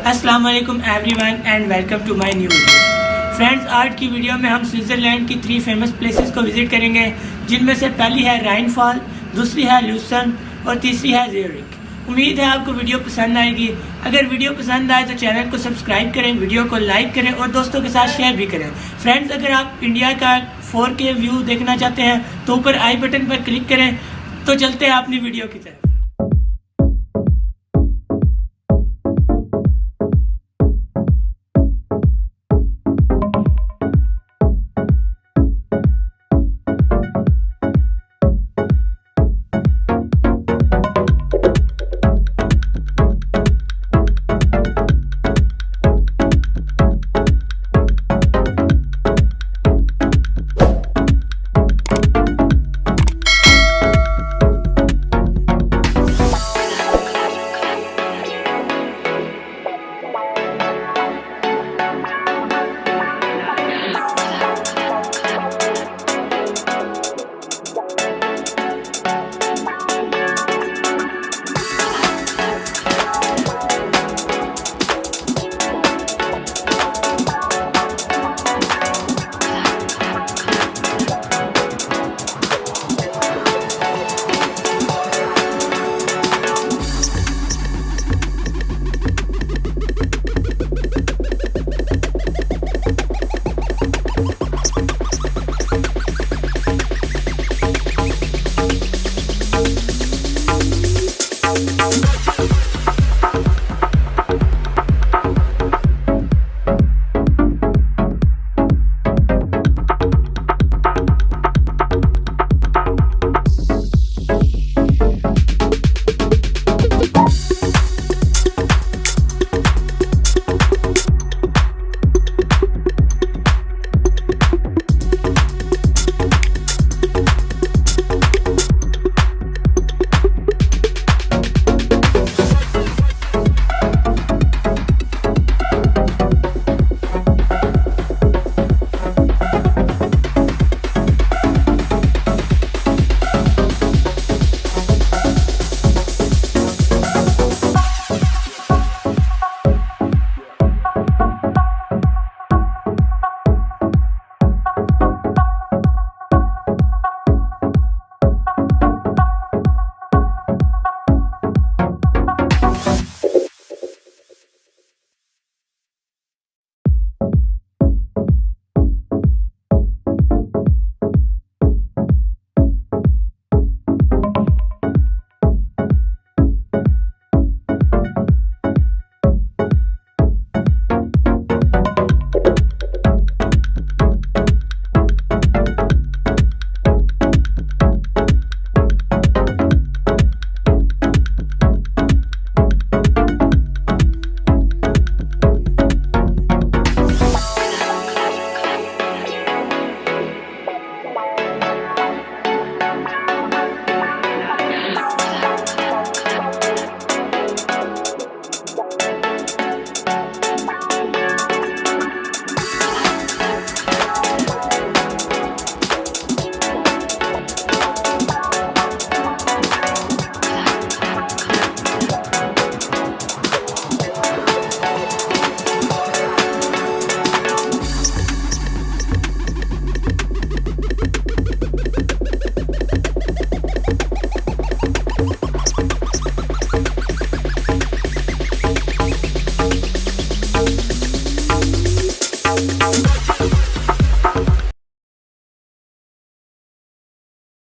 अस्सलाम वालेकुम everyone and welcome to my new video. Friends, आज की वीडियो में हम स्विट्ज़रलैंड की 3 फेमस प्लेसेस को विज़िट करेंगे, जिनमें से पहली है राइनफॉल, दूसरी है लूसन और तीसरी है ज़ूरिच। उम्मीद है आपको वीडियो पसंद आएगी। अगर वीडियो पसंद आए तो चैनल को सब्सक्राइब करें, वीडियो को लाइक करें और दोस्तों के साथ शेयर भी करें। फ्रेंड्स, अगर आप इंडिया का 4K व्यू देखना चाहते हैं तो ऊपर आई बटन पर क्लिक करें। तो चलते हैं अपनी वीडियो की तरफ।